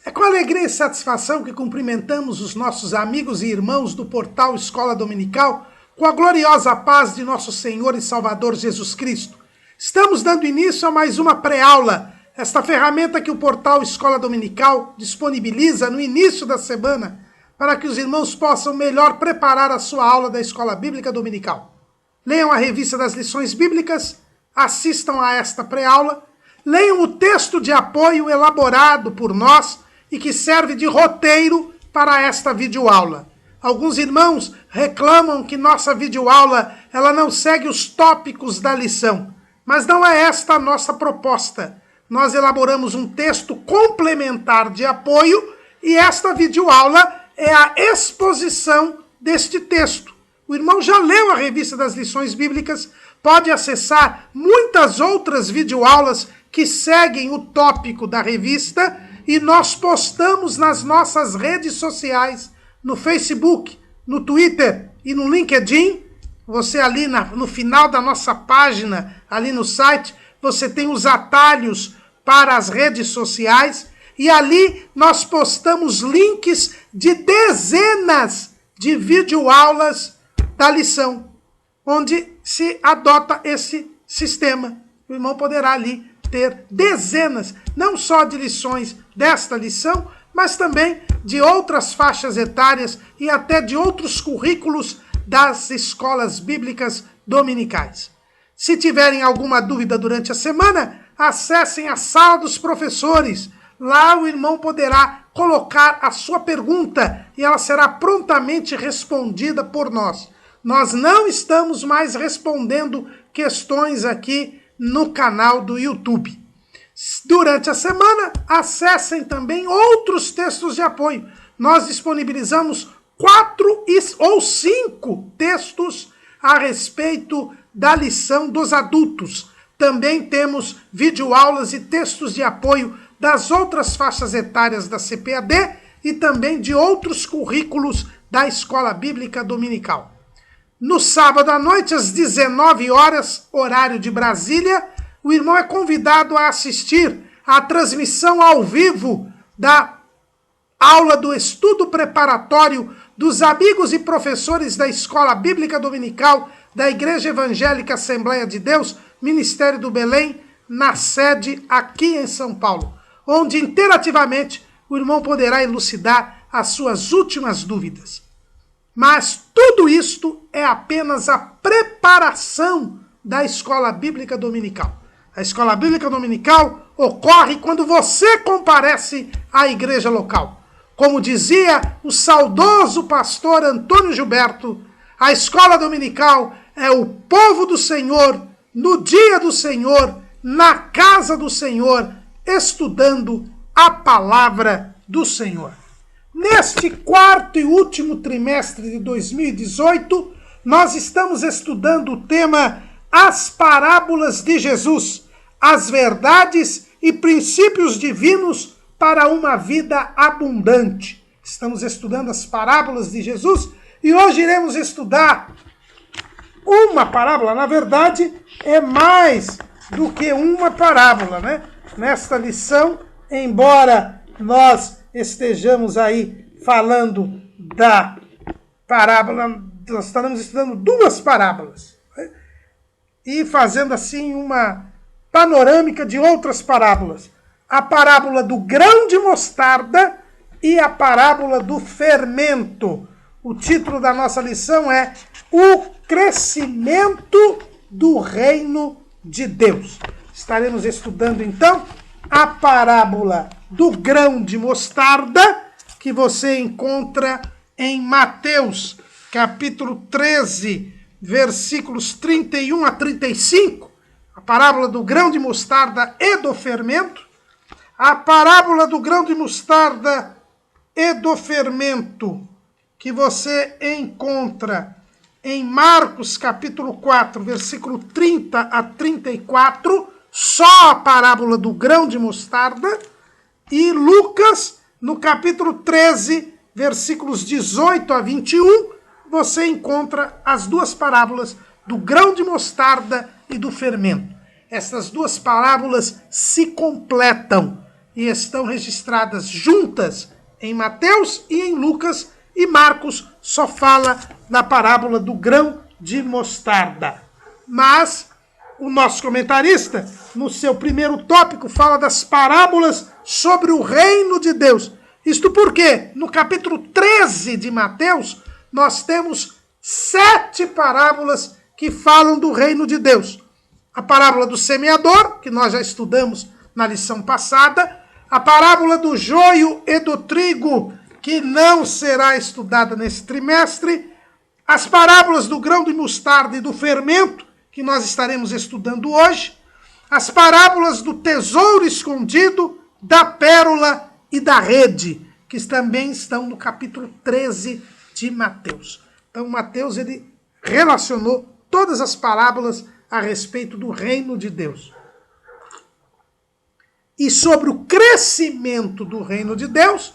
É com alegria e satisfação que cumprimentamos os nossos amigos e irmãos do portal Escola Dominical com a gloriosa paz de nosso Senhor e Salvador Jesus Cristo. Estamos dando início a mais uma pré-aula, esta ferramenta que o portal Escola Dominical disponibiliza no início da semana para que os irmãos possam melhor preparar a sua aula da Escola Bíblica Dominical. Leiam a revista das lições bíblicas, assistam a esta pré-aula, leiam o texto de apoio elaborado por nós e que serve de roteiro para esta videoaula. Alguns irmãos reclamam que nossa videoaula ela não segue os tópicos da lição, mas não é esta a nossa proposta. Nós elaboramos um texto complementar de apoio e esta videoaula é a exposição deste texto. O irmão já leu a revista das lições bíblicas, pode acessar muitas outras videoaulas que seguem o tópico da revista e nós postamos nas nossas redes sociais, no Facebook, no Twitter e no LinkedIn. Você ali no final da nossa página, ali no site, você tem os atalhos para as redes sociais e ali nós postamos links de dezenas de videoaulas da lição, onde se adota esse sistema. O irmão poderá ali ter dezenas, não só de lições desta lição, mas também de outras faixas etárias e até de outros currículos das escolas bíblicas dominicais. Se tiverem alguma dúvida durante a semana, acessem a sala dos professores. Lá o irmão poderá colocar a sua pergunta e ela será prontamente respondida por nós. Nós não estamos mais respondendo questões aqui no canal do YouTube. Durante a semana, acessem também outros textos de apoio. Nós disponibilizamos 4 ou 5 textos a respeito da lição dos adultos. Também temos videoaulas e textos de apoio das outras faixas etárias da CPAD e também de outros currículos da Escola Bíblica Dominical. No sábado à noite, às 19 horas, horário de Brasília, o irmão é convidado a assistir à transmissão ao vivo da aula do estudo preparatório dos amigos e professores da Escola Bíblica Dominical da Igreja Evangélica Assembleia de Deus, Ministério do Belém, na sede aqui em São Paulo, onde interativamente o irmão poderá elucidar as suas últimas dúvidas. Mas tudo isto é apenas a preparação da Escola Bíblica Dominical. A Escola Bíblica Dominical ocorre quando você comparece à igreja local. Como dizia o saudoso pastor Antônio Gilberto, a Escola Dominical é o povo do Senhor, no dia do Senhor, na casa do Senhor, estudando a palavra do Senhor. Neste quarto e último trimestre de 2018, nós estamos estudando o tema As Parábolas de Jesus, as verdades e princípios divinos para uma vida abundante. Estamos estudando as parábolas de Jesus e hoje iremos estudar uma parábola. Na verdade, é mais do que uma parábola, né? Nesta lição, embora nós estejamos aí falando da parábola, nós estaremos estudando 2 parábolas, né? E fazendo assim uma panorâmica de outras parábolas. A parábola do grão de mostarda e a parábola do fermento. O título da nossa lição é O Crescimento do Reino de Deus. Estaremos estudando então a parábola do grão de mostarda, que você encontra em Mateus, capítulo 13, versículos 31 a 35, a parábola do grão de mostarda e do fermento, a parábola do grão de mostarda e do fermento, que você encontra em Marcos, capítulo 4, versículo 30 a 34, só a parábola do grão de mostarda, e Lucas, no capítulo 13, versículos 18 a 21, você encontra as 2 parábolas do grão de mostarda e do fermento. Essas 2 parábolas se completam. e estão registradas juntas em Mateus e em Lucas, e Marcos só fala na parábola do grão de mostarda. Mas o nosso comentarista, no seu primeiro tópico, fala das parábolas sobre o reino de Deus. Isto porque, no capítulo 13 de Mateus, nós temos 7 parábolas que falam do reino de Deus. A parábola do semeador, que nós já estudamos na lição passada, a parábola do joio e do trigo, que não será estudada nesse trimestre, as parábolas do grão de mostarda e do fermento, que nós estaremos estudando hoje, as parábolas do tesouro escondido, da pérola e da rede, que também estão no capítulo 13 de Mateus. Então, Mateus ele relacionou todas as parábolas a respeito do reino de Deus. E sobre o crescimento do reino de Deus,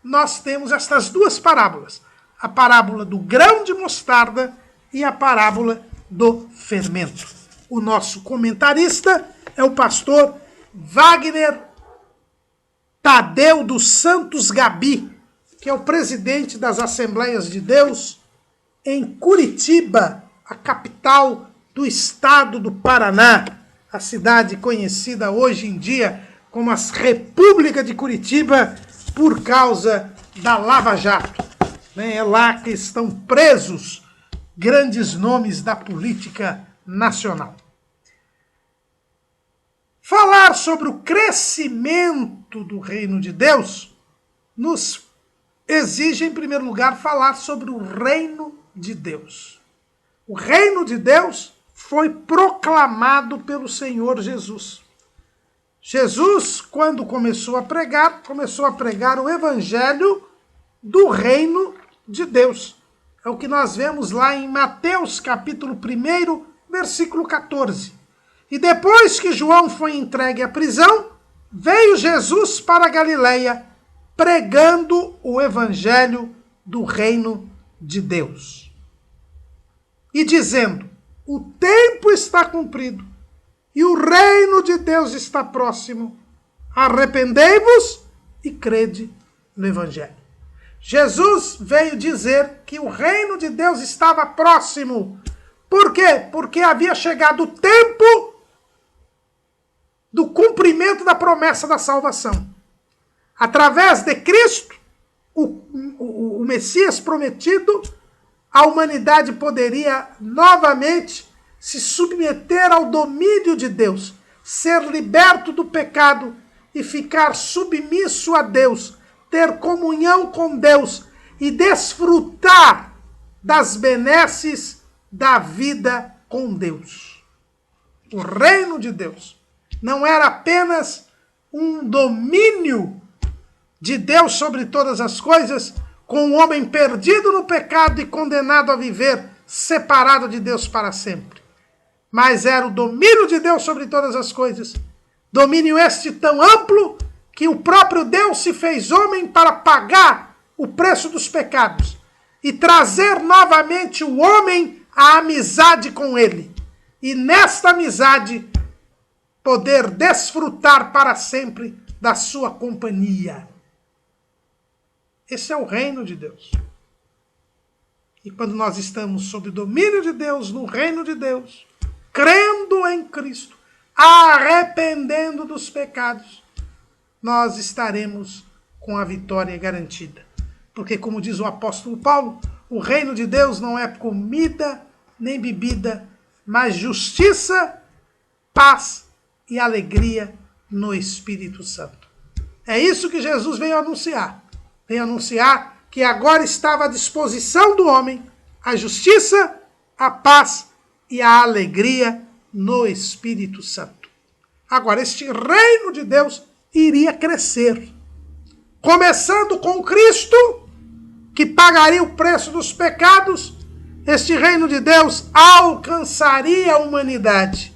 nós temos estas 2 parábolas. A parábola do grão de mostarda e a parábola do fermento. O nosso comentarista é o pastor Wagner Tadeu dos Santos Gabi, que é o presidente das Assembleias de Deus em Curitiba, a capital do estado do Paraná, a cidade conhecida hoje em dia como a República de Curitiba por causa da Lava Jato. É lá que estão presos grandes nomes da política nacional. Falar sobre o crescimento do reino de Deus nos exige, em primeiro lugar, falar sobre o reino de Deus. O reino de Deus foi proclamado pelo Senhor Jesus. Jesus, quando começou a pregar o evangelho do reino de Deus. É o que nós vemos lá em Mateus, capítulo 1, versículo 14. E depois que João foi entregue à prisão, veio Jesus para a Galileia, pregando o evangelho do reino de Deus. E dizendo, o tempo está cumprido, e o reino de Deus está próximo. Arrependei-vos e crede no evangelho. Jesus veio dizer que o reino de Deus estava próximo. Por quê? Porque havia chegado o tempo do cumprimento da promessa da salvação. Através de Cristo, o Messias prometido, a humanidade poderia novamente se submeter ao domínio de Deus, ser liberto do pecado e ficar submisso a Deus, ter comunhão com Deus e desfrutar das benesses da vida com Deus. O reino de Deus não era apenas um domínio de Deus sobre todas as coisas, com o homem perdido no pecado e condenado a viver separado de Deus para sempre. Mas era o domínio de Deus sobre todas as coisas. Domínio este tão amplo que o próprio Deus se fez homem para pagar o preço dos pecados e trazer novamente o homem à amizade com ele. E nesta amizade poder desfrutar para sempre da sua companhia. Esse é o reino de Deus. E quando nós estamos sob o domínio de Deus, no reino de Deus, crendo em Cristo, arrependendo dos pecados, nós estaremos com a vitória garantida. Porque, como diz o apóstolo Paulo, o reino de Deus não é comida nem bebida, mas justiça, paz e alegria no Espírito Santo. É isso que Jesus veio anunciar. Veio anunciar que agora estava à disposição do homem a justiça, a paz e a alegria no Espírito Santo. Agora, este reino de Deus iria crescer. Começando com Cristo, que pagaria o preço dos pecados, este reino de Deus alcançaria a humanidade.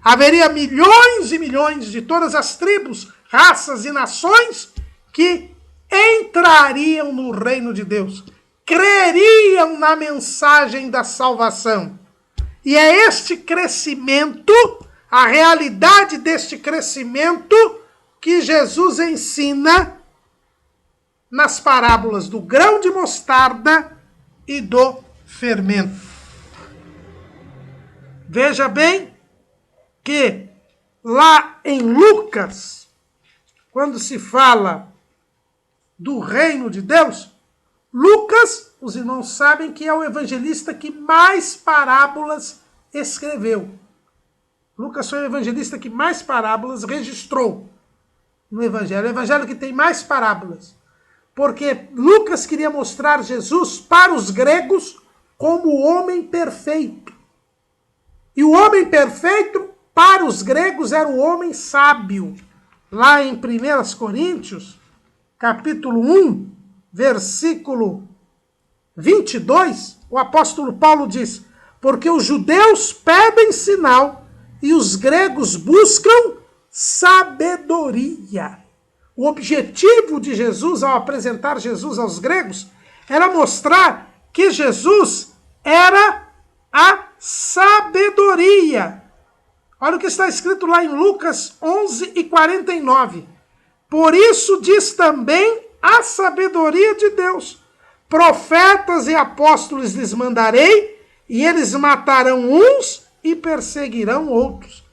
Haveria milhões e milhões de todas as tribos, raças e nações que entrariam no reino de Deus, creriam na mensagem da salvação. E é este crescimento, a realidade deste crescimento, que Jesus ensina nas parábolas do grão de mostarda e do fermento. Veja bem que lá em Lucas, quando se fala do reino de Deus, Lucas, os irmãos sabem que é o evangelista que mais parábolas escreveu. Lucas foi o evangelista que mais parábolas registrou no evangelho. É o evangelho que tem mais parábolas. Porque Lucas queria mostrar Jesus para os gregos como o homem perfeito. E o homem perfeito, para os gregos, era o homem sábio. Lá em 1 Coríntios, capítulo 1, versículo 22, o apóstolo Paulo diz: porque os judeus pedem sinal e os gregos buscam sabedoria. O objetivo de Jesus, ao apresentar Jesus aos gregos, era mostrar que Jesus era a sabedoria. Olha o que está escrito lá em Lucas 11:49. Por isso diz também a sabedoria de Deus: profetas e apóstolos lhes mandarei, e eles matarão uns e perseguirão outros.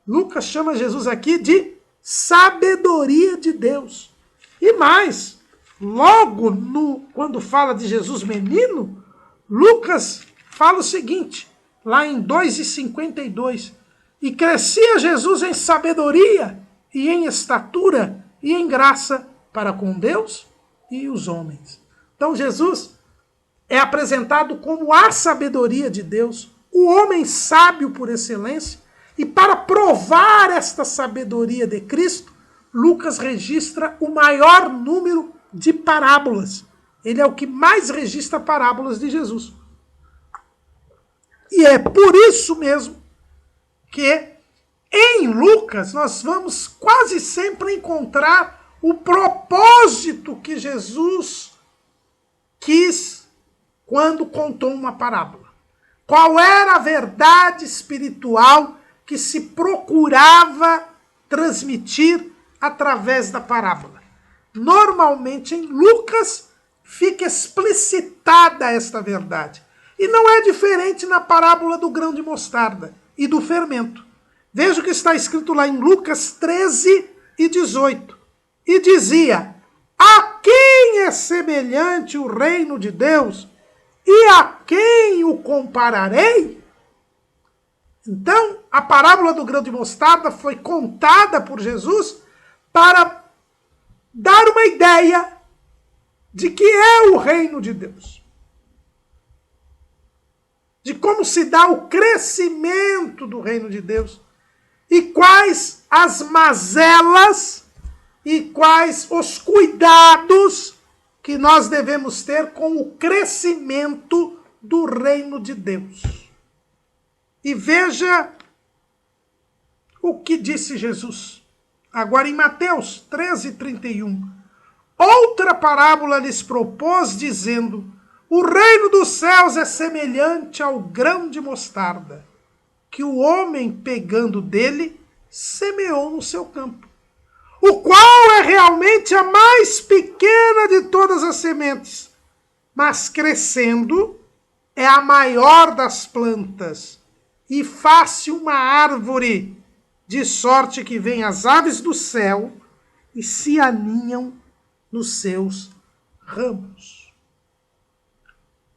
Lucas chama Jesus aqui de sabedoria de Deus. E mais, logo quando fala de Jesus menino, Lucas fala o seguinte, lá em 2:52, e crescia Jesus em sabedoria e em estatura e em graça para com Deus e os homens. Então Jesus é apresentado como a sabedoria de Deus, o homem sábio por excelência. E para provar esta sabedoria de Cristo, Lucas registra o maior número de parábolas. Ele é o que mais registra parábolas de Jesus. E é por isso mesmo que em Lucas nós vamos quase sempre encontrar o propósito que Jesus quis quando contou uma parábola. Qual era a verdade espiritual que se procurava transmitir através da parábola? Normalmente em Lucas fica explicitada esta verdade. E não é diferente na parábola do grão de mostarda e do fermento. Veja o que está escrito lá em Lucas 13:18. E dizia: a quem é semelhante o reino de Deus? E a quem o compararei? Então, a parábola do grão de mostarda foi contada por Jesus para dar uma ideia de que é o reino de Deus. De como se dá o crescimento do reino de Deus. E quais as mazelas e quais os cuidados que nós devemos ter com o crescimento do reino de Deus. E veja o que disse Jesus. Agora em Mateus 13:31. Outra parábola lhes propôs, dizendo: o reino dos céus é semelhante ao grão de mostarda, que o homem, pegando dele, semeou no seu campo, o qual é realmente a mais pequena de todas as sementes, mas crescendo é a maior das plantas, e faz-se uma árvore, de sorte que vêm as aves do céu e se aninham nos seus ramos.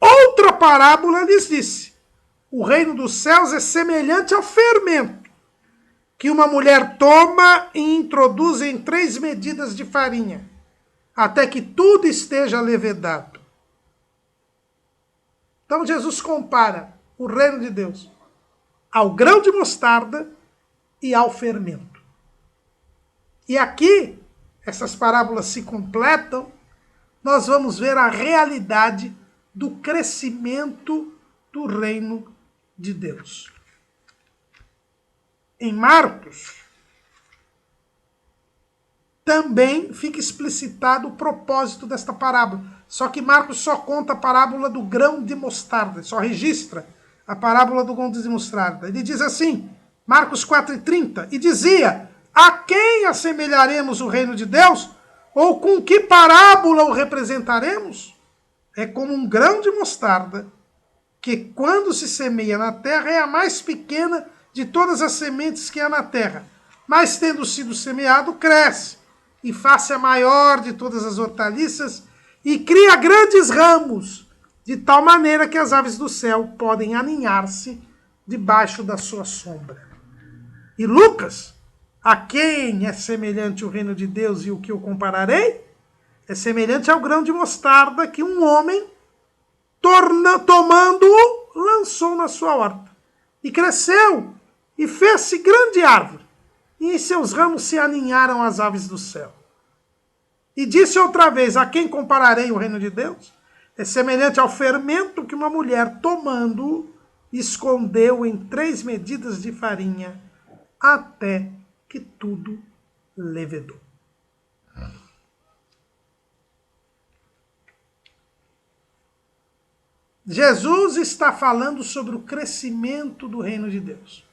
Outra parábola lhes disse: o reino dos céus é semelhante ao fermento, que uma mulher toma e introduz em 3 medidas de farinha, até que tudo esteja levedado. Então Jesus compara o reino de Deus ao grão de mostarda e ao fermento. E aqui, essas parábolas se completam, nós vamos ver a realidade do crescimento do reino de Deus. Em Marcos, também fica explicitado o propósito desta parábola. Só que Marcos só conta a parábola do grão de mostarda, só registra a parábola do grão de mostarda. Ele diz assim, Marcos 4:30, e dizia: A quem assemelharemos o reino de Deus? Ou com que parábola o representaremos? É como um grão de mostarda, que quando se semeia na terra é a mais pequena de todas as sementes que há na terra. Mas tendo sido semeado, cresce, e faz-se a maior de todas as hortaliças, e cria grandes ramos, de tal maneira que as aves do céu podem aninhar-se debaixo da sua sombra. E Lucas, a quem é semelhante o reino de Deus e o que eu compararei? É semelhante ao grão de mostarda que um homem, tomando-o, lançou na sua horta. E cresceu, e fez-se grande árvore, e em seus ramos se aninharam as aves do céu. E disse outra vez, a quem compararei o reino de Deus? É semelhante ao fermento que uma mulher, tomando-o, escondeu em 3 medidas de farinha, até que tudo levedou. Jesus está falando sobre o crescimento do reino de Deus.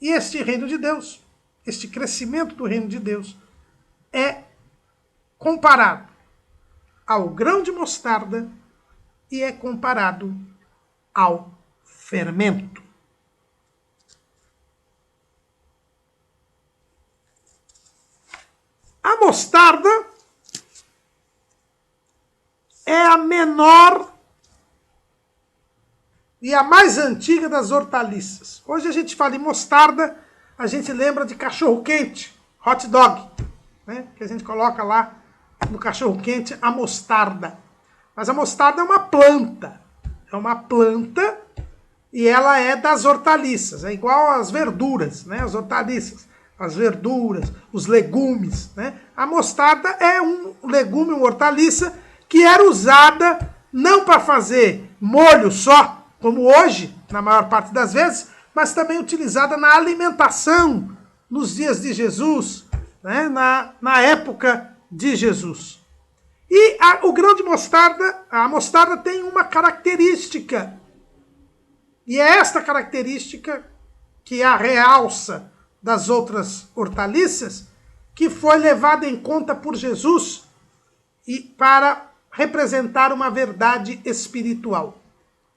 E este reino de Deus, este crescimento do reino de Deus, é comparado ao grão de mostarda e é comparado ao fermento. A mostarda é a menor e a mais antiga das hortaliças. Hoje a gente fala em mostarda, a gente lembra de cachorro-quente, hot dog, né? Que a gente coloca lá no cachorro-quente a mostarda. Mas a mostarda é uma planta. É uma planta e ela é das hortaliças. É igual às verduras, né? As hortaliças, as verduras, os legumes, né? A mostarda é um legume, uma hortaliça que era usada não para fazer molho só, como hoje, na maior parte das vezes, mas também utilizada na alimentação nos dias de Jesus, né? na época de Jesus. E o grão de mostarda, a mostarda tem uma característica. E é esta característica que a realça das outras hortaliças, que foi levada em conta por Jesus e para representar uma verdade espiritual.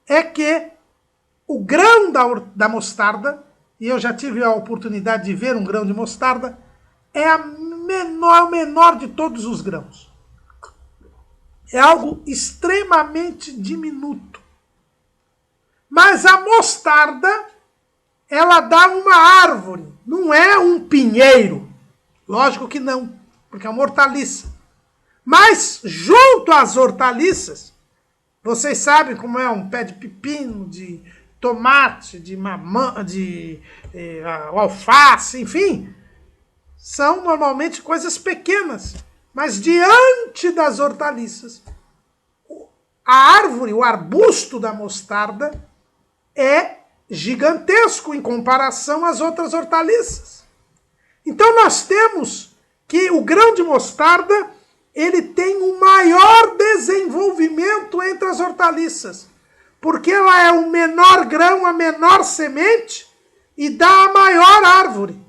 É que o grão da mostarda, e eu já tive a oportunidade de ver um grão de mostarda, é o menor de todos os grãos. É algo extremamente diminuto. Mas a mostarda, ela dá uma árvore, não é um pinheiro. Lógico que não, porque é uma hortaliça. Mas, junto às hortaliças, vocês sabem como é um pé de pepino, de tomate, de mamão, de alface, enfim. São normalmente coisas pequenas. Mas diante das hortaliças, a árvore, o arbusto da mostarda é gigantesco em comparação às outras hortaliças. Então nós temos que o grão de mostarda ele tem o maior desenvolvimento entre as hortaliças, porque ela é o menor grão, a menor semente e dá a maior árvore.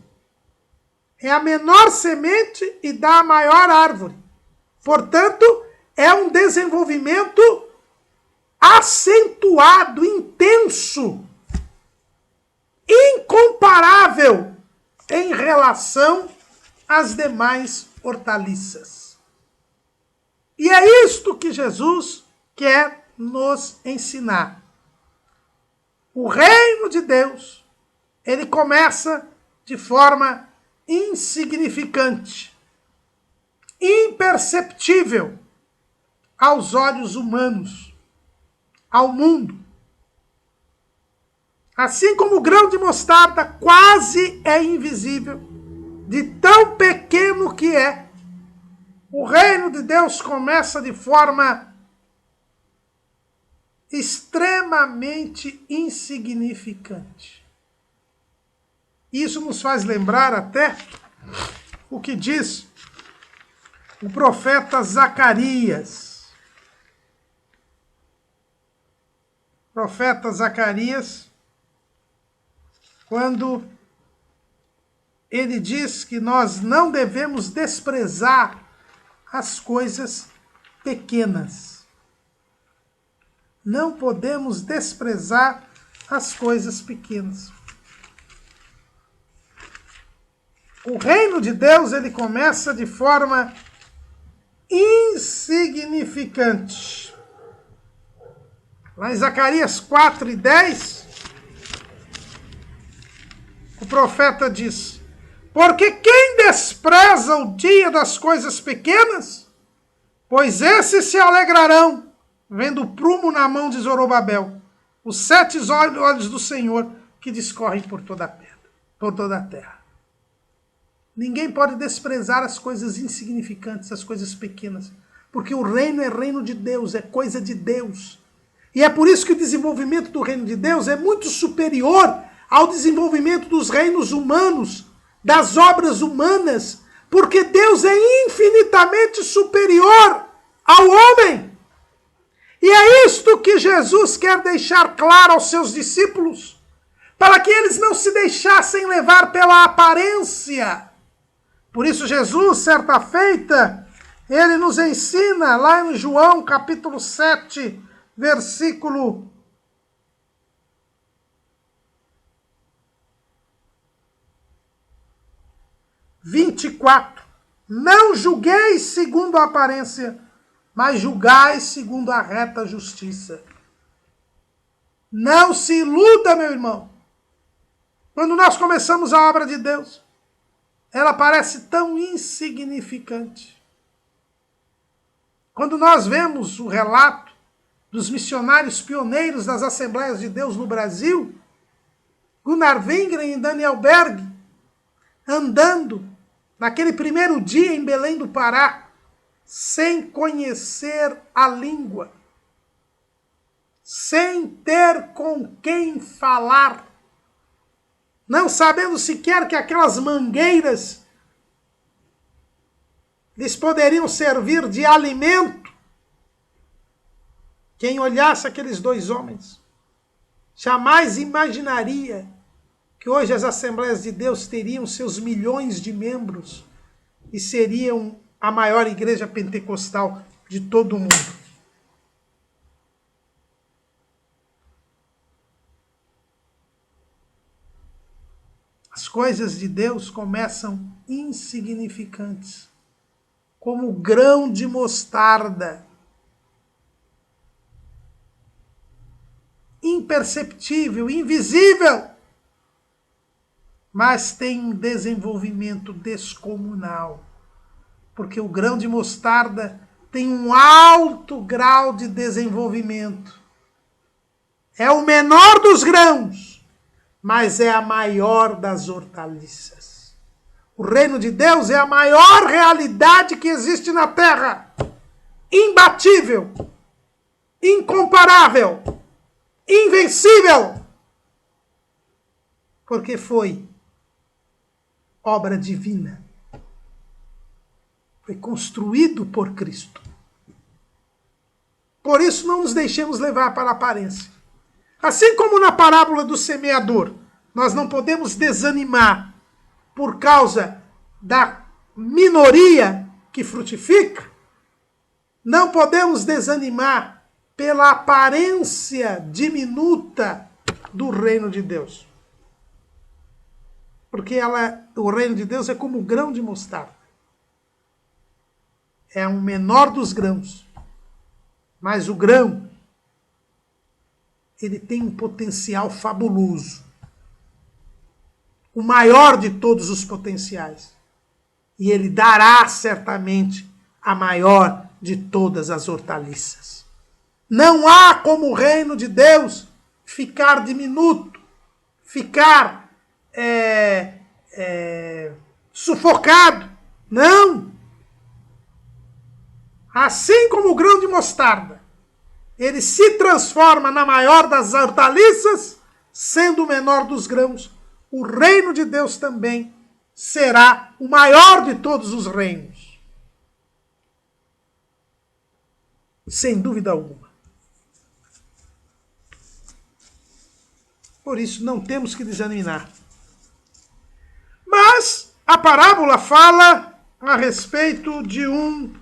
É a menor semente e dá a maior árvore. Portanto, é um desenvolvimento acentuado, intenso, incomparável em relação às demais hortaliças. E é isto que Jesus quer nos ensinar. O reino de Deus, ele começa de forma insignificante, imperceptível aos olhos humanos, ao mundo. Assim como o grão de mostarda quase é invisível, de tão pequeno que é, o reino de Deus começa de forma extremamente insignificante. Isso nos faz lembrar até o que diz o profeta Zacarias. O profeta Zacarias, quando ele diz que nós não devemos desprezar as coisas pequenas. Não podemos desprezar as coisas pequenas. O reino de Deus, ele começa de forma insignificante. Lá em Zacarias 4:10, o profeta diz: porque quem despreza o dia das coisas pequenas, pois esses se alegrarão, vendo o prumo na mão de Zorobabel, os 7 olhos do Senhor que discorrem por toda a terra. Ninguém pode desprezar as coisas insignificantes, as coisas pequenas, porque o reino é reino de Deus, é coisa de Deus. E é por isso que o desenvolvimento do reino de Deus é muito superior ao desenvolvimento dos reinos humanos, das obras humanas, porque Deus é infinitamente superior ao homem. E é isto que Jesus quer deixar claro aos seus discípulos, para que eles não se deixassem levar pela aparência. Por isso Jesus, certa feita, ele nos ensina lá em João capítulo 7, versículo 24. Não julgueis segundo a aparência, mas julgai segundo a reta justiça. Não se iluda, meu irmão. Quando nós começamos a obra de Deus, ela parece tão insignificante. Quando nós vemos o relato dos missionários pioneiros das Assembleias de Deus no Brasil, Gunnar Wingren e Daniel Berg, andando naquele primeiro dia em Belém do Pará, sem conhecer a língua, sem ter com quem falar, não sabendo sequer que aquelas mangueiras lhes poderiam servir de alimento. Quem olhasse aqueles 2 homens jamais imaginaria que hoje as Assembleias de Deus teriam seus milhões de membros e seriam a maior igreja pentecostal de todo o mundo. As coisas de Deus começam insignificantes, como o grão de mostarda, imperceptível, invisível, mas tem um desenvolvimento descomunal, porque o grão de mostarda tem um alto grau de desenvolvimento. É o menor dos grãos, mas é a maior das hortaliças. O reino de Deus é a maior realidade que existe na terra. Imbatível, incomparável, invencível. Porque foi obra divina. Foi construído por Cristo. Por isso não nos deixemos levar para a aparência. Assim como na parábola do semeador, nós não podemos desanimar por causa da minoria que frutifica, não podemos desanimar pela aparência diminuta do reino de Deus. Porque o reino de Deus é como o grão de mostarda. É o menor dos grãos. Mas o grão, ele tem um potencial fabuloso. O maior de todos os potenciais. E ele dará certamente a maior de todas as hortaliças. Não há como o reino de Deus ficar diminuto, ficar sufocado. Não! Assim como o grão de mostarda, ele se transforma na maior das hortaliças, sendo o menor dos grãos, o reino de Deus também será o maior de todos os reinos. Sem dúvida alguma. Por isso, não temos que desanimar. Mas a parábola fala a respeito de um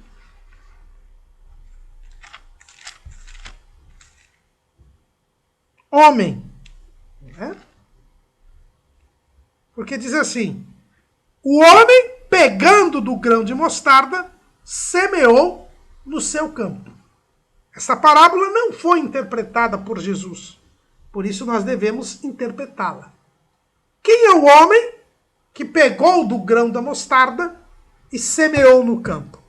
homem, né? Porque diz assim: o homem, pegando do grão de mostarda, semeou no seu campo. Essa parábola não foi interpretada por Jesus. Por isso nós devemos interpretá-la. Quem é o homem que pegou do grão da mostarda e semeou no campo?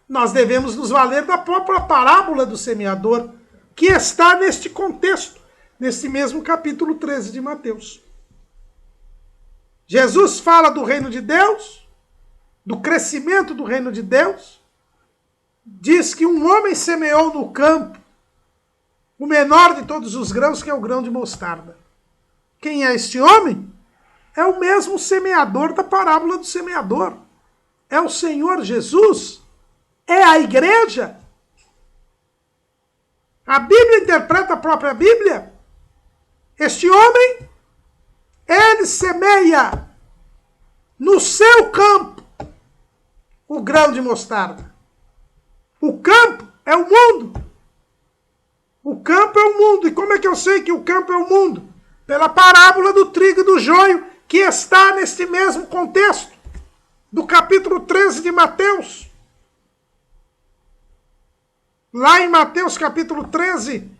Nós devemos nos valer da própria parábola do semeador, que está neste contexto, nesse mesmo capítulo 13 de Mateus. Jesus fala do reino de Deus, do crescimento do reino de Deus. Diz que um homem semeou no campo o menor de todos os grãos, que é o grão de mostarda. Quem é este homem? É o mesmo semeador da parábola do semeador. É o Senhor Jesus. É a igreja. A Bíblia interpreta a própria Bíblia. Este homem, ele semeia no seu campo o grão de mostarda. O campo é o mundo. O campo é o mundo. E como é que eu sei que o campo é o mundo? Pela parábola do trigo e do joio, que está neste mesmo contexto, do capítulo 13 de Mateus. Lá em Mateus capítulo 13,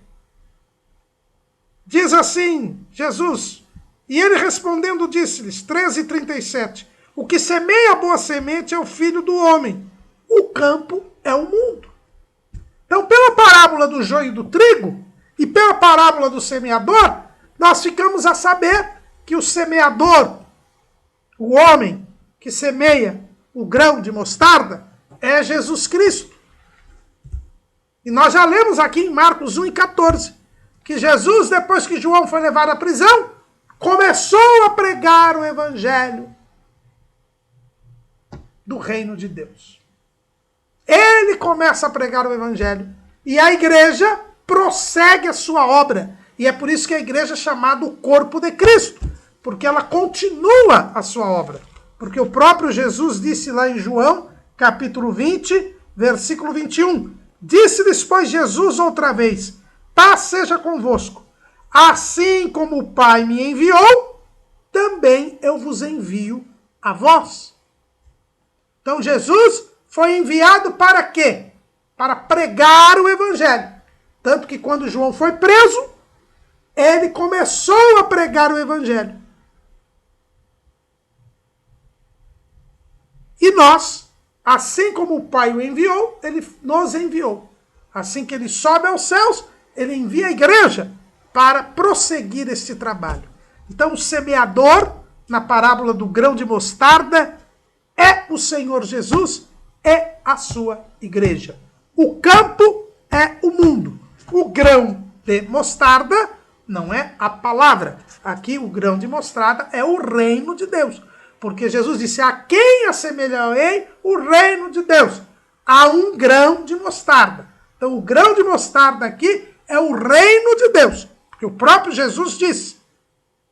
diz assim, Jesus: e ele respondendo disse-lhes, 13:37, o que semeia a boa semente é o filho do homem. O campo é o mundo. Então, pela parábola do joio e do trigo, e pela parábola do semeador, nós ficamos a saber que o semeador, o homem que semeia o grão de mostarda, é Jesus Cristo. E nós já lemos aqui em Marcos 1:14, que Jesus, depois que João foi levado à prisão, começou a pregar o evangelho do reino de Deus. Ele começa a pregar o evangelho e a igreja prossegue a sua obra. E é por isso que a igreja é chamada o corpo de Cristo, porque ela continua a sua obra. Porque o próprio Jesus disse lá em João, capítulo 20, versículo 21, disse-lhes, pois, Jesus outra vez, paz seja convosco. Assim como o Pai me enviou, também eu vos envio a vós. Então Jesus foi enviado para quê? Para pregar o evangelho. Tanto que quando João foi preso, ele começou a pregar o evangelho. E nós, assim como o Pai o enviou, ele nos enviou. Assim que ele sobe aos céus, ele envia a igreja para prosseguir este trabalho. Então o semeador, na parábola do grão de mostarda, é o Senhor Jesus, é a sua igreja. O campo é o mundo. O grão de mostarda não é a palavra. Aqui o grão de mostarda é o reino de Deus. Porque Jesus disse, a quem assemelharei o reino de Deus? A um grão de mostarda. Então o grão de mostarda aqui é o reino de Deus. Porque o próprio Jesus disse,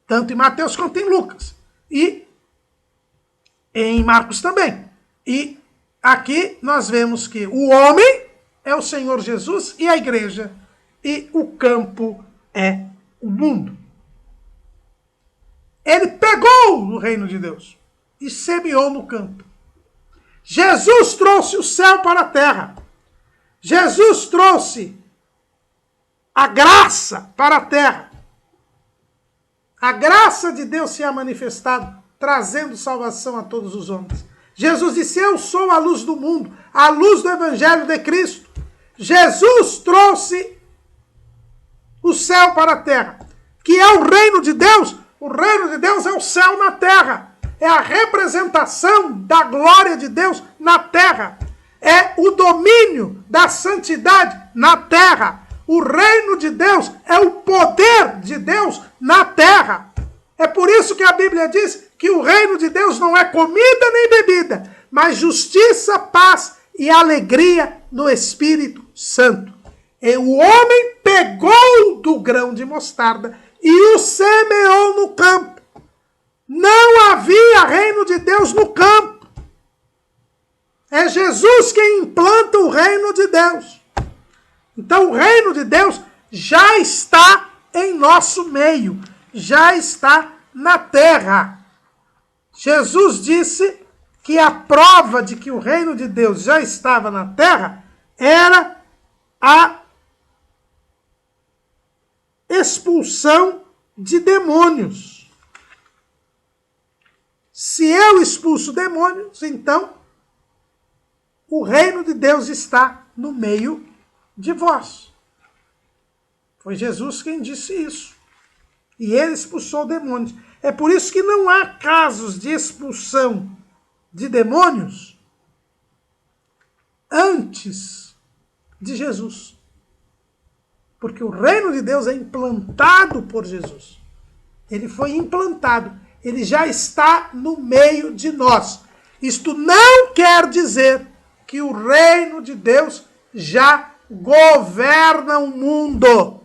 tanto em Mateus quanto em Lucas. E em Marcos também. E aqui nós vemos que o homem é o Senhor Jesus e a igreja. E o campo é o mundo. Ele pegou o reino de Deus e semeou no campo. Jesus trouxe o céu para a terra. Jesus trouxe a graça para a terra. A graça de Deus se é manifestada, trazendo salvação a todos os homens. Jesus disse, eu sou a luz do mundo, a luz do evangelho de Cristo. Jesus trouxe o céu para a terra, que é o reino de Deus. O reino de Deus é o céu na terra. É a representação da glória de Deus na terra. É o domínio da santidade na terra. O reino de Deus é o poder de Deus na terra. É por isso que a Bíblia diz que o reino de Deus não é comida nem bebida, mas justiça, paz e alegria no Espírito Santo. E o homem pegou do grão de mostarda e o semeou no campo. Não havia reino de Deus no campo. É Jesus quem implanta o reino de Deus. Então o reino de Deus já está em nosso meio, já está na terra. Jesus disse que a prova de que o reino de Deus já estava na terra era a expulsão de demônios. Se eu expulso demônios, então o reino de Deus está no meio de vós. Foi Jesus quem disse isso. E ele expulsou demônios. É por isso que não há casos de expulsão de demônios antes de Jesus. Porque o reino de Deus é implantado por Jesus. Ele foi implantado. Ele já está no meio de nós. Isto não quer dizer que o reino de Deus já governa o mundo.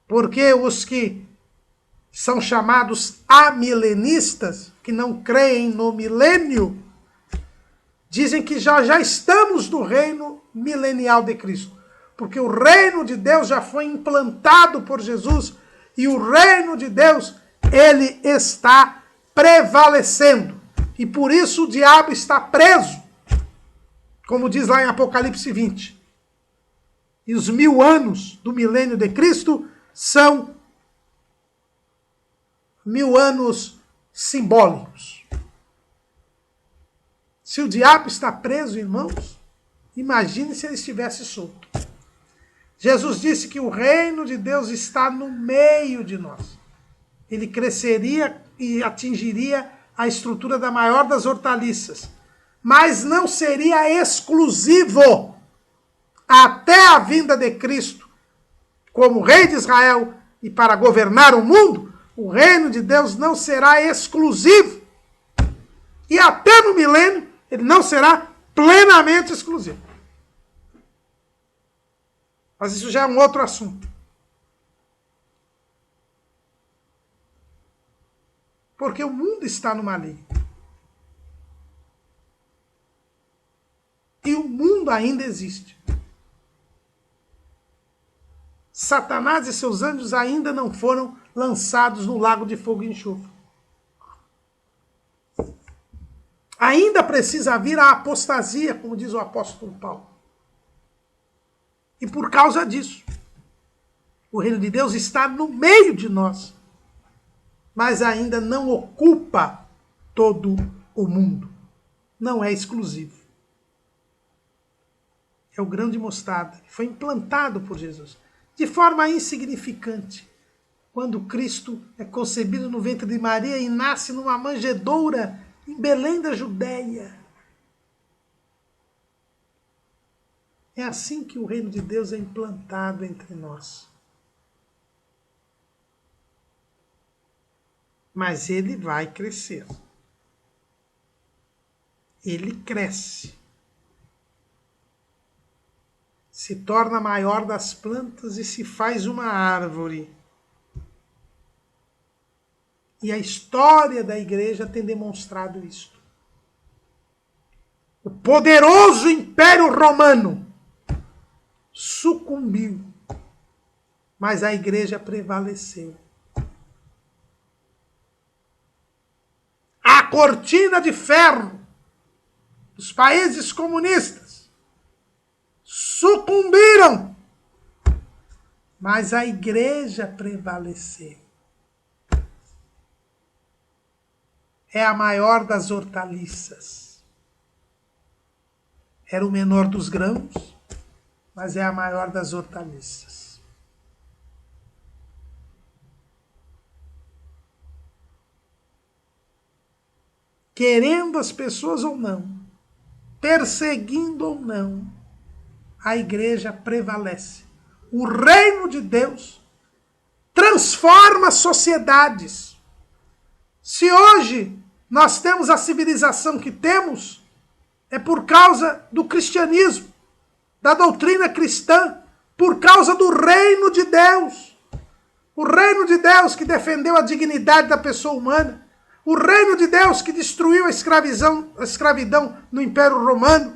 Porque os que são chamados amilenistas, que não creem no milênio, dizem que já estamos no reino milenial de Cristo. Porque o reino de Deus já foi implantado por Jesus e o reino de Deus, ele está prevalecendo. E por isso o diabo está preso, como diz lá em Apocalipse 20. E os 1000 anos do milênio de Cristo são 1000 anos simbólicos. Se o diabo está preso, irmãos, imagine se ele estivesse solto. Jesus disse que o reino de Deus está no meio de nós. Ele cresceria e atingiria a estrutura da maior das hortaliças, mas não seria exclusivo até a vinda de Cristo como rei de Israel e para governar o mundo. O reino de Deus não será exclusivo. E até no milênio, ele não será plenamente exclusivo. Mas isso já é um outro assunto. Porque o mundo está no maligno. E o mundo ainda existe. Satanás e seus anjos ainda não foram lançados no lago de fogo e enxofre. Ainda precisa vir a apostasia, como diz o apóstolo Paulo. E por causa disso, o reino de Deus está no meio de nós, mas ainda não ocupa todo o mundo. Não é exclusivo. É o grão de mostarda, que foi implantado por Jesus, de forma insignificante, quando Cristo é concebido no ventre de Maria e nasce numa manjedoura em Belém da Judéia. É assim que o reino de Deus é implantado entre nós. Mas ele vai crescer. Ele cresce. Se torna maior das plantas e se faz uma árvore. E a história da igreja tem demonstrado isto. O poderoso Império Romano sucumbiu, mas a igreja prevaleceu. A cortina de ferro dos países comunistas sucumbiram, mas a igreja prevaleceu. É a maior das hortaliças. Era o menor dos grãos, mas é a maior das hortaliças. Querendo as pessoas ou não, perseguindo ou não, a igreja prevalece. O reino de Deus transforma sociedades. Se hoje nós temos a civilização que temos, é por causa do cristianismo, da doutrina cristã, por causa do reino de Deus. O reino de Deus que defendeu a dignidade da pessoa humana. O reino de Deus que destruiu a escravidão no Império Romano.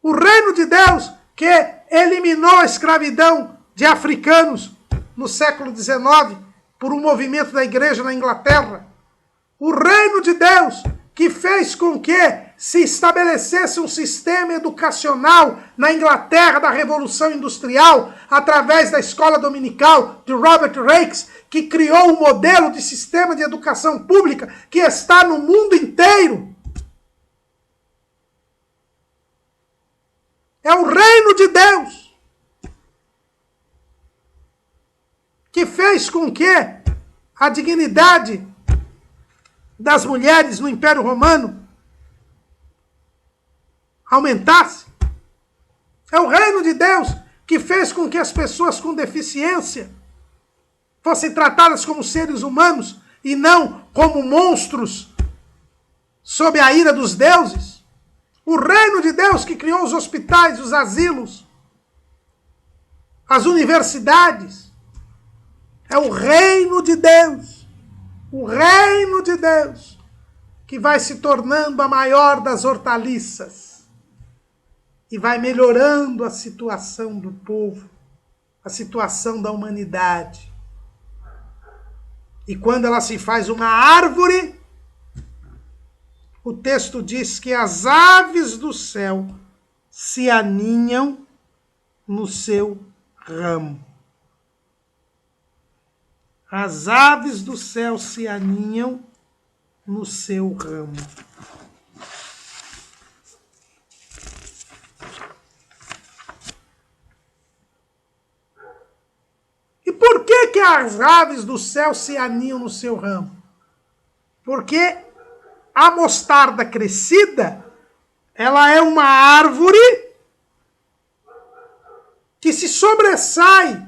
O reino de Deus que eliminou a escravidão de africanos no século XIX por um movimento da igreja na Inglaterra. O reino de Deus que fez com que se estabelecesse um sistema educacional na Inglaterra da Revolução Industrial, através da escola dominical de Robert Raikes, que criou um modelo de sistema de educação pública que está no mundo inteiro. É o reino de Deus que fez com que a dignidade das mulheres no Império Romano aumentasse. É o reino de Deus que fez com que as pessoas com deficiência fossem tratadas como seres humanos e não como monstros sob a ira dos deuses. O reino de Deus que criou os hospitais, os asilos, as universidades. É o reino de Deus. O reino de Deus que vai se tornando a maior das hortaliças e vai melhorando a situação do povo, a situação da humanidade. E quando ela se faz uma árvore, o texto diz que as aves do céu se aninham no seu ramo. As aves do céu se aninham no seu ramo. E por que as aves do céu se aninham no seu ramo? Porque a mostarda crescida, ela é uma árvore que se sobressai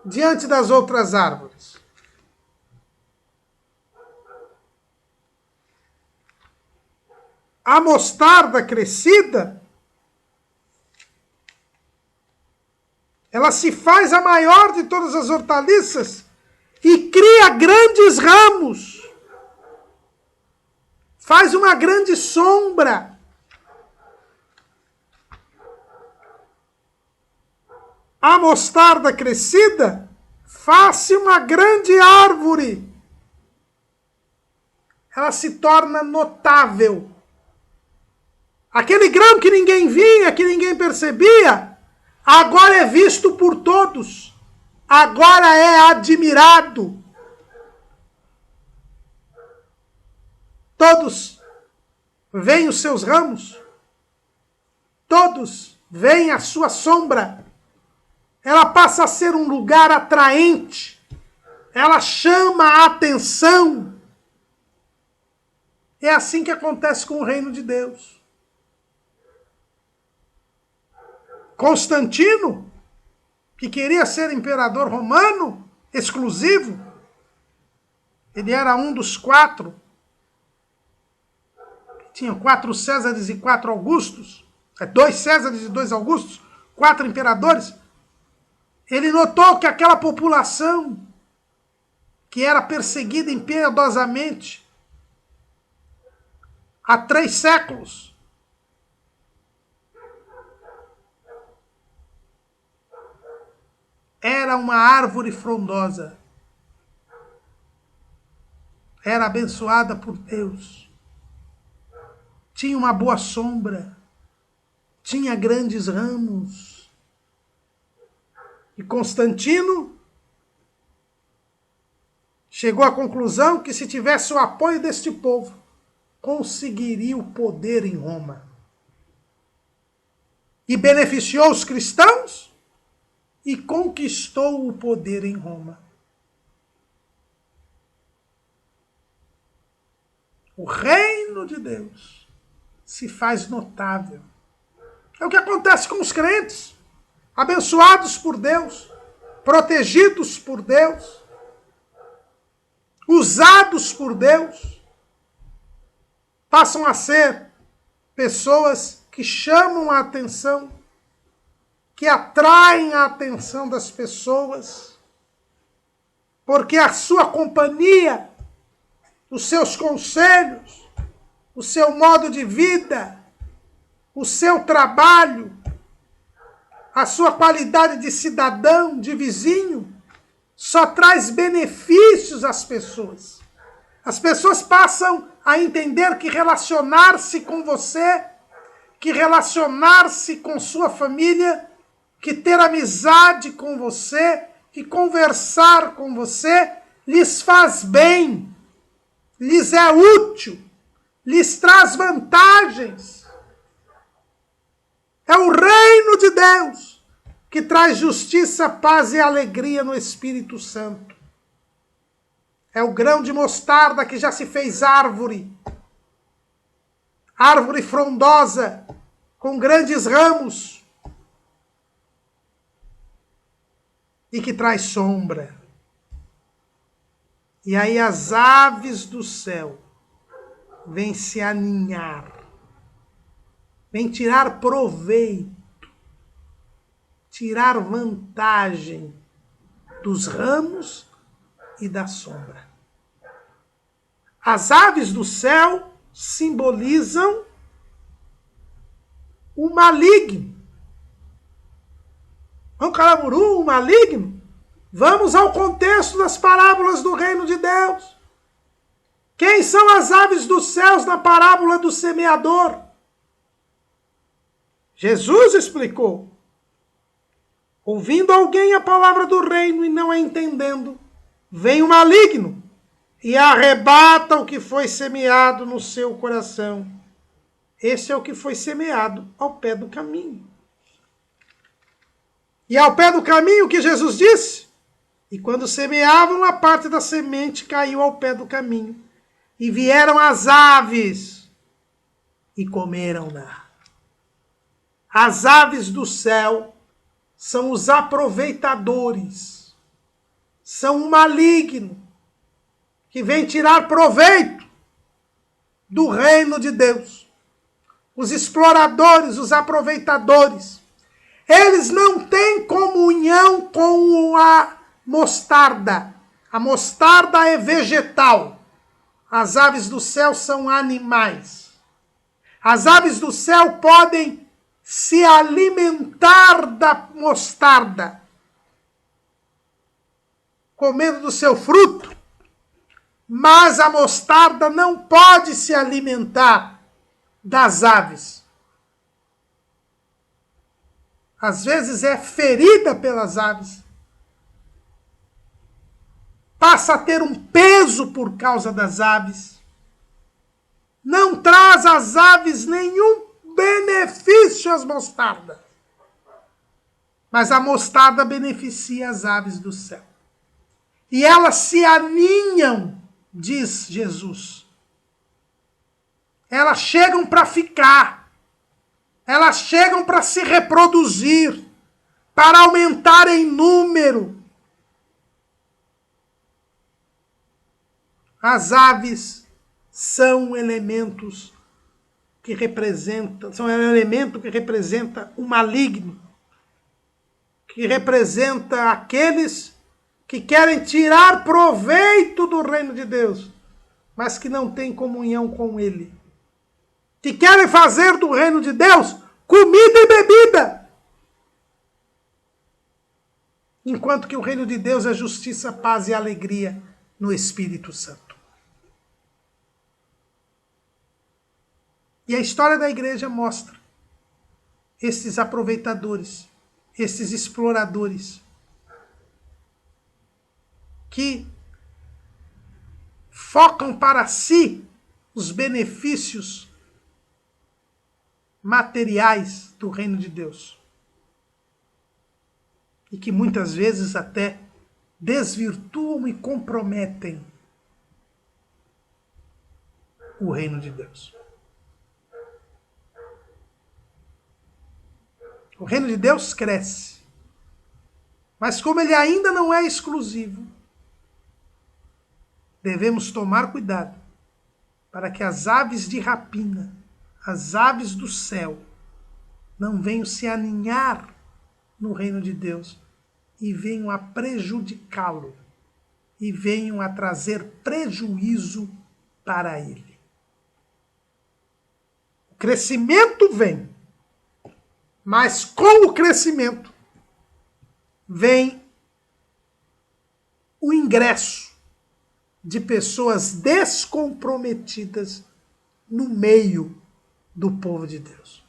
diante das outras árvores. A mostarda crescida, ela se faz a maior de todas as hortaliças e cria grandes ramos. Faz uma grande sombra. A mostarda crescida faz uma grande árvore. Ela se torna notável. Aquele grão que ninguém via, que ninguém percebia, agora é visto por todos. Agora é admirado. Todos veem os seus ramos. Todos veem a sua sombra. Ela passa a ser um lugar atraente. Ela chama a atenção. É assim que acontece com o reino de Deus. Constantino, que queria ser imperador romano exclusivo, ele era um dos 4. Tinha 4 Césares e 4 Augustos. 2 Césares e 2 Augustos. 4 imperadores. Ele notou que aquela população que era perseguida impiedosamente há 3 séculos, era uma árvore frondosa. Era abençoada por Deus. Tinha uma boa sombra. Tinha grandes ramos. E Constantino chegou à conclusão que se tivesse o apoio deste povo, conseguiria o poder em Roma. E beneficiou os cristãos e conquistou o poder em Roma. O reino de Deus se faz notável. É o que acontece com os crentes, abençoados por Deus, protegidos por Deus, usados por Deus, passam a ser pessoas que chamam a atenção, que atraem a atenção das pessoas, porque a sua companhia, os seus conselhos, o seu modo de vida, o seu trabalho, a sua qualidade de cidadão, de vizinho, só traz benefícios às pessoas. As pessoas passam a entender que relacionar-se com você, que relacionar-se com sua família, que ter amizade com você, que conversar com você, lhes faz bem, lhes é útil, lhes traz vantagens. É o reino de Deus que traz justiça, paz e alegria no Espírito Santo. É o grão de mostarda que já se fez árvore. Árvore frondosa, com grandes ramos. E que traz sombra. E aí as aves do céu vêm se aninhar. Vêm tirar proveito. Tirar vantagem dos ramos e da sombra. As aves do céu simbolizam o maligno. O caramuru, o maligno. Vamos ao contexto das parábolas do reino de Deus. Quem são as aves dos céus na parábola do semeador? Jesus explicou. Ouvindo alguém a palavra do reino e não a entendendo, vem o maligno e arrebata o que foi semeado no seu coração. Esse é o que foi semeado ao pé do caminho. E ao pé do caminho, o que Jesus disse? E quando semeavam, a parte da semente caiu ao pé do caminho. E vieram as aves e comeram-na. As aves do céu são os aproveitadores. São o maligno que vem tirar proveito do reino de Deus. Os exploradores, os aproveitadores. Eles não têm comunhão com a mostarda. A mostarda é vegetal. As aves do céu são animais. As aves do céu podem se alimentar da mostarda, comendo do seu fruto, mas a mostarda não pode se alimentar das aves. Às vezes é ferida pelas aves. Passa a ter um peso por causa das aves. Não traz às aves nenhum benefício às mostardas. Mas a mostarda beneficia as aves do céu. E elas se aninham, diz Jesus. Elas chegam para ficar. Elas chegam para se reproduzir, para aumentar em número. As aves são elementos que representam, são um elemento que representa o maligno, que representa aqueles que querem tirar proveito do reino de Deus, mas que não têm comunhão com ele. Que querem fazer do reino de Deus comida e bebida. Enquanto que o reino de Deus é justiça, paz e alegria no Espírito Santo. E a história da igreja mostra esses aproveitadores, esses exploradores, que focam para si os benefícios materiais do reino de Deus. E que muitas vezes até desvirtuam e comprometem o reino de Deus. O reino de Deus cresce. Mas como ele ainda não é exclusivo, devemos tomar cuidado para que as aves de rapina, as aves do céu, não venham se aninhar no reino de Deus e venham a prejudicá-lo e venham a trazer prejuízo para ele. O crescimento vem, mas com o crescimento vem o ingresso de pessoas descomprometidas no meio do povo de Deus.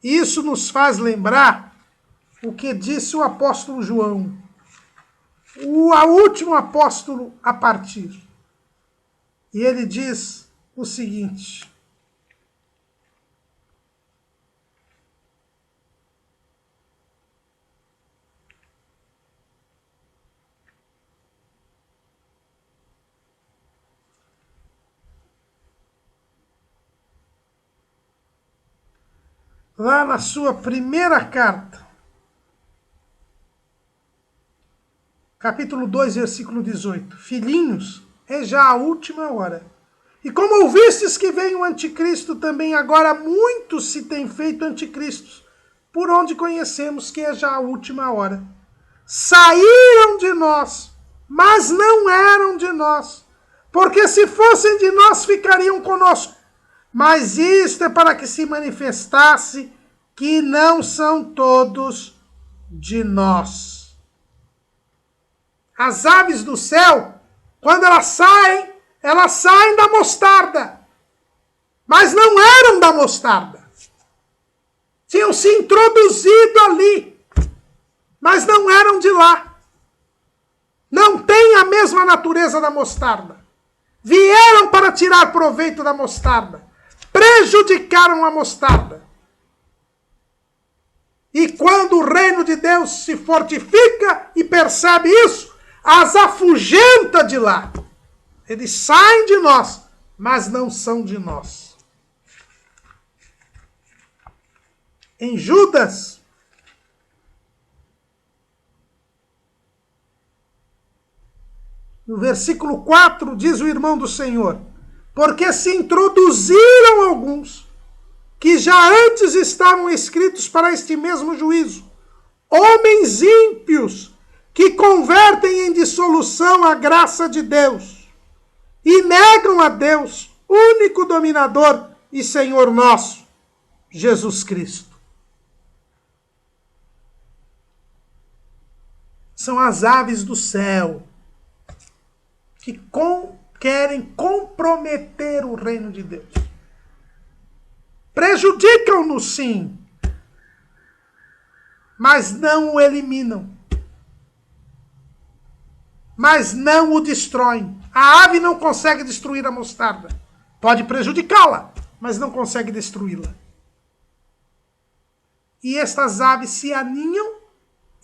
Isso nos faz lembrar o que disse o apóstolo João, o último apóstolo a partir. E ele diz o seguinte: lá na sua primeira carta, capítulo 2, versículo 18. Filhinhos, é já a última hora. E como ouvistes que vem o anticristo, também agora muitos se têm feito anticristos, por onde conhecemos que é já a última hora. Saíram de nós, mas não eram de nós, porque se fossem de nós, ficariam conosco. Mas isto é para que se manifestasse que não são todos de nós. As aves do céu, quando elas saem da mostarda. Mas não eram da mostarda. Tinham se introduzido ali, mas não eram de lá. Não têm a mesma natureza da mostarda. Vieram para tirar proveito da mostarda. Prejudicaram a mostarda. E quando o reino de Deus se fortifica e percebe isso, as afugenta de lá. Eles saem de nós, mas não são de nós. Em Judas, no versículo 4, diz o irmão do Senhor: porque se introduziram alguns que já antes estavam escritos para este mesmo juízo, homens ímpios que convertem em dissolução a graça de Deus e negam a Deus, único dominador e Senhor nosso, Jesus Cristo. São as aves do céu que querem comprometer o reino de Deus. Prejudicam-no, sim, mas não o eliminam. Mas não o destroem. A ave não consegue destruir a mostarda. Pode prejudicá-la, mas não consegue destruí-la. E estas aves se aninham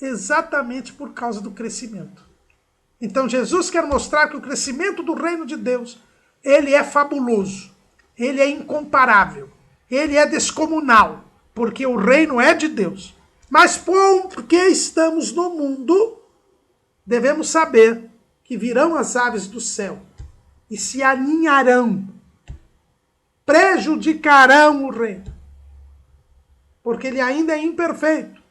exatamente por causa do crescimento. Então Jesus quer mostrar que o crescimento do reino de Deus, ele é fabuloso, ele é incomparável, ele é descomunal, porque o reino é de Deus. Mas porque estamos no mundo, devemos saber que virão as aves do céu e se aninharão, prejudicarão o reino, porque ele ainda é imperfeito,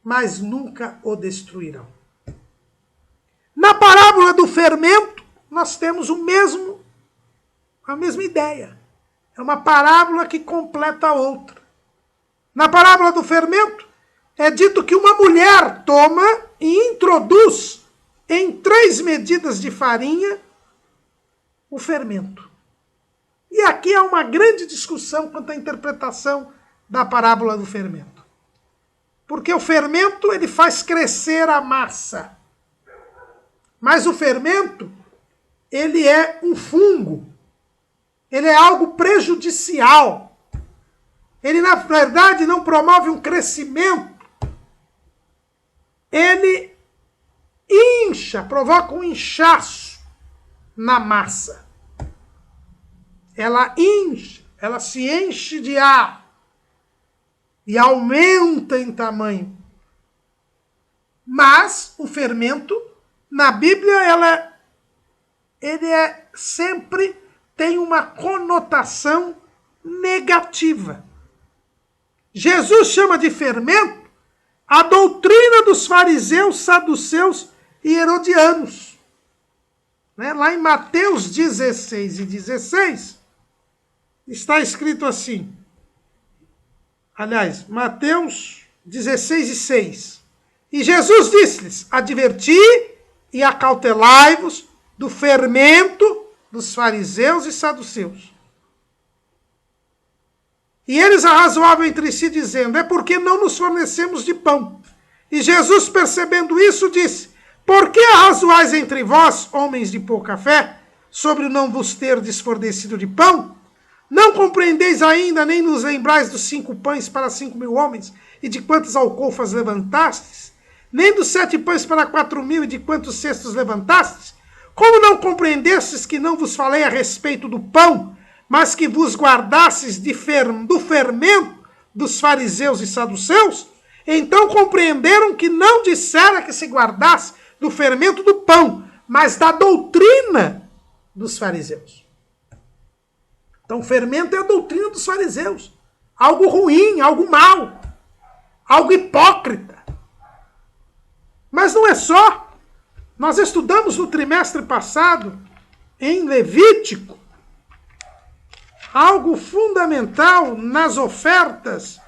mas nunca o destruirão. Na parábola do fermento, nós temos a mesma ideia. É uma parábola que completa a outra. Na parábola do fermento, é dito que uma mulher toma e introduz em 3 medidas de farinha o fermento. E aqui há uma grande discussão quanto à interpretação da parábola do fermento. Porque o fermento, ele faz crescer a massa. Mas o fermento, ele é um fungo. Ele é algo prejudicial. Ele, na verdade, não promove um crescimento. Ele incha, provoca um inchaço na massa. Ela incha, ela se enche de ar e aumenta em tamanho. Mas o fermento, na Bíblia, ele sempre tem uma conotação negativa. Jesus chama de fermento a doutrina dos fariseus, saduceus e herodianos. Né? Lá em Mateus 16 e 16, está escrito assim. Aliás, Mateus 16 e 6. E Jesus disse-lhes: adverti e acautelai-vos do fermento dos fariseus e saduceus. E eles arrazoavam entre si, dizendo: é porque não nos fornecemos de pão. E Jesus, percebendo isso, disse: por que arrazoais entre vós, homens de pouca fé, sobre o não vos ter desfornecido de pão? Não compreendeis ainda, nem nos lembrais dos 5 pães para 5.000 homens, e de quantas alcofas levantastes? Nem dos 7 pães para 4.000, e de quantos cestos levantastes? Como não compreendestes que não vos falei a respeito do pão, mas que vos guardastes do fermento dos fariseus e saduceus? Então compreenderam que não dissera que se guardasse do fermento do pão, mas da doutrina dos fariseus. Então o fermento é a doutrina dos fariseus. Algo ruim, algo mau, algo hipócrita. Mas não é só. Nós estudamos no trimestre passado, em Levítico, algo fundamental nas ofertas,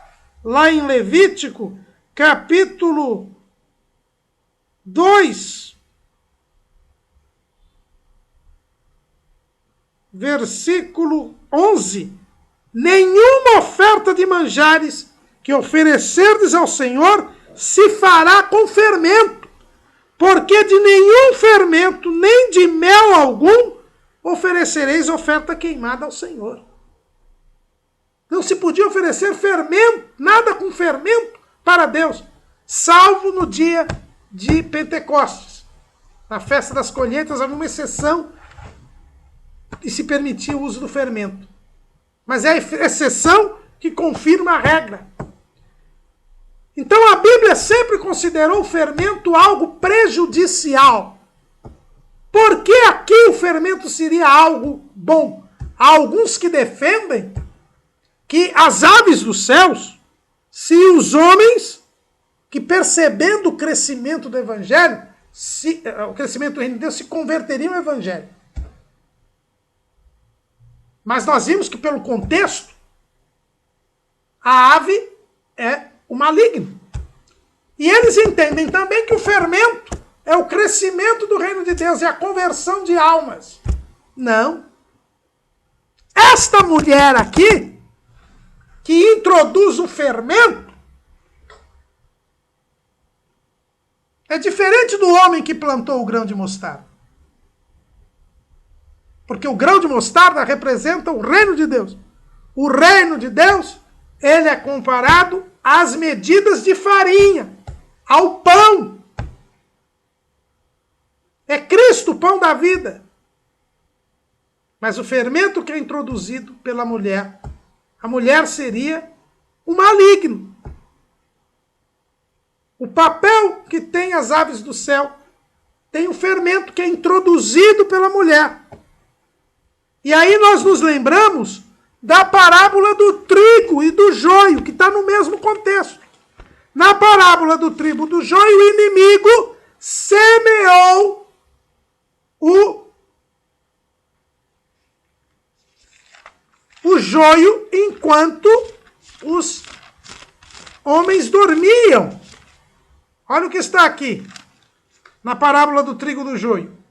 lá em Levítico, capítulo 2, versículo 11. Nenhuma oferta de manjares que oferecerdes ao Senhor se fará com fermento, porque de nenhum fermento, nem de mel algum, oferecereis oferta queimada ao Senhor. Não se podia oferecer fermento, nada com fermento para Deus, salvo no dia de Pentecostes. Na festa das colheitas havia uma exceção e se permitia o uso do fermento. Mas é a exceção que confirma a regra. Então a Bíblia sempre considerou o fermento algo prejudicial. Por que aqui o fermento seria algo bom? Há alguns que defendem que as aves dos céus, se os homens que percebendo o crescimento do Evangelho, o crescimento do reino de Deus, se converteriam ao Evangelho. Mas nós vimos que pelo contexto, a ave é o maligno. E eles entendem também que o fermento é o crescimento do reino de Deus e a conversão de almas. Não. Esta mulher aqui, que introduz o fermento, é diferente do homem que plantou o grão de mostarda. Porque o grão de mostarda representa o reino de Deus. O reino de Deus, ele é comparado às medidas de farinha, ao pão. É Cristo, o pão da vida. Mas o fermento que é introduzido pela mulher, a mulher seria o maligno. O papel que tem as aves do céu tem o fermento que é introduzido pela mulher. E aí nós nos lembramos da parábola do trigo e do joio, que está no mesmo contexto. Na parábola do trigo e do joio, o inimigo semeou o joio enquanto os homens dormiam. Olha o que está aqui, na parábola do trigo e do joio.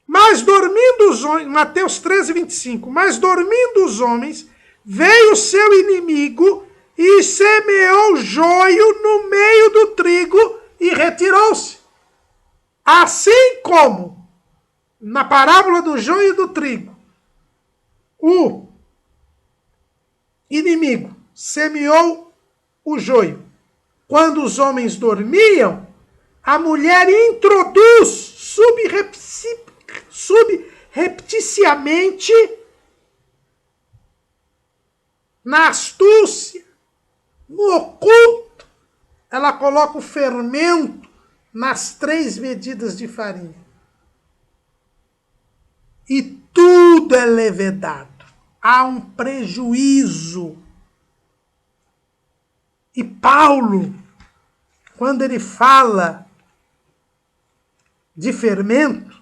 Mas dormindo os homens, Mateus 13, 25, mas dormindo os homens, veio o seu inimigo e semeou joio no meio do trigo e retirou-se. Assim como, na parábola do joio e do trigo, o inimigo semeou o joio. Quando os homens dormiam, a mulher introduz subrepticiamente, na astúcia, no oculto, ela coloca o fermento nas 3 medidas de farinha. E tudo é levedado. Há um prejuízo. E Paulo, quando ele fala de fermento,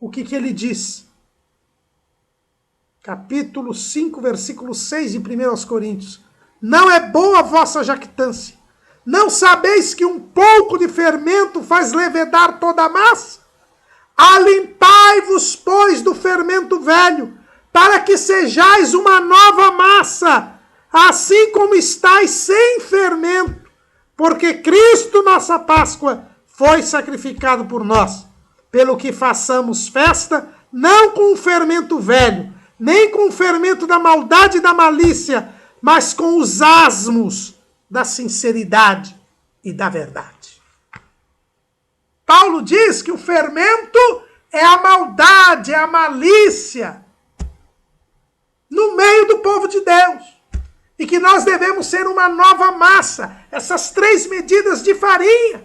o que ele diz? Capítulo 5, versículo 6 de 1 Coríntios. Não é boa a vossa jactância. Não sabeis que um pouco de fermento faz levedar toda a massa? Alimpai-vos, pois, do fermento velho, para que sejais uma nova massa, assim como estáis sem fermento, porque Cristo, nossa Páscoa, foi sacrificado por nós, pelo que façamos festa, não com o fermento velho, nem com o fermento da maldade e da malícia, mas com os asmos da sinceridade e da verdade. Paulo diz que o fermento é a maldade, é a malícia no meio do povo de Deus. E que nós devemos ser uma nova massa, essas 3 medidas de farinha.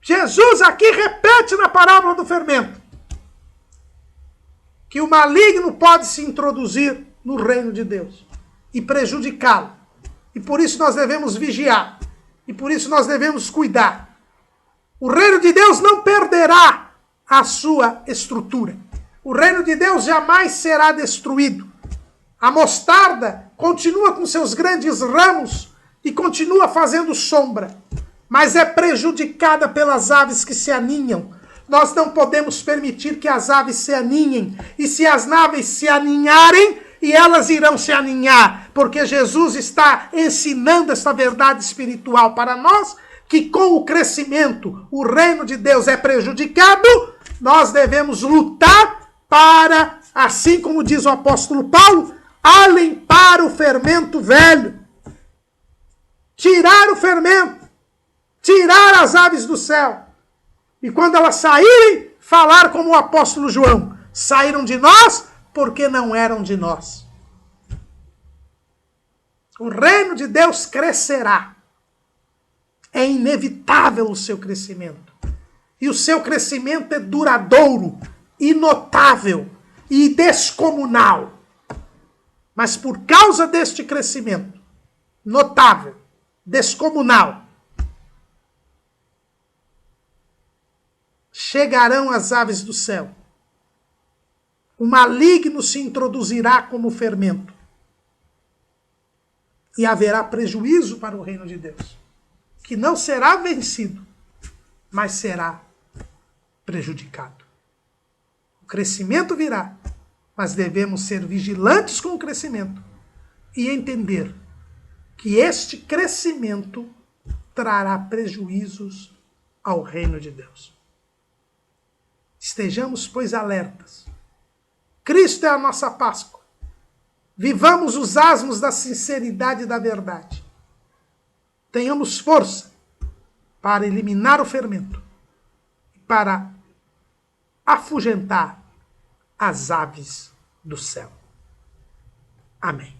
Jesus aqui repete na parábola do fermento que o maligno pode se introduzir no reino de Deus e prejudicá-lo. E por isso nós devemos vigiar. E por isso nós devemos cuidar. O reino de Deus não perderá a sua estrutura. O reino de Deus jamais será destruído. A mostarda continua com seus grandes ramos e continua fazendo sombra, mas é prejudicada pelas aves que se aninham. Nós não podemos permitir que as aves se aninhem. E se as aves se aninharem, e elas irão se aninhar, porque Jesus está ensinando essa verdade espiritual para nós, que com o crescimento o reino de Deus é prejudicado. Nós devemos lutar para, assim como diz o apóstolo Paulo, alimpar o fermento velho, tirar o fermento, tirar as aves do céu. E quando elas saírem, falar como o apóstolo João, saíram de nós porque não eram de nós. O reino de Deus crescerá. É inevitável o seu crescimento. E o seu crescimento é duradouro, inotável e descomunal. Mas por causa deste crescimento notável, descomunal, chegarão as aves do céu. O maligno se introduzirá como fermento. E haverá prejuízo para o reino de Deus, que não será vencido, mas será prejudicado. O crescimento virá, mas devemos ser vigilantes com o crescimento e entender que este crescimento trará prejuízos ao reino de Deus. Estejamos, pois, alertas. Cristo é a nossa Páscoa. Vivamos os asmos da sinceridade e da verdade. Tenhamos força para eliminar o fermento e para afugentar as aves do céu. Amém.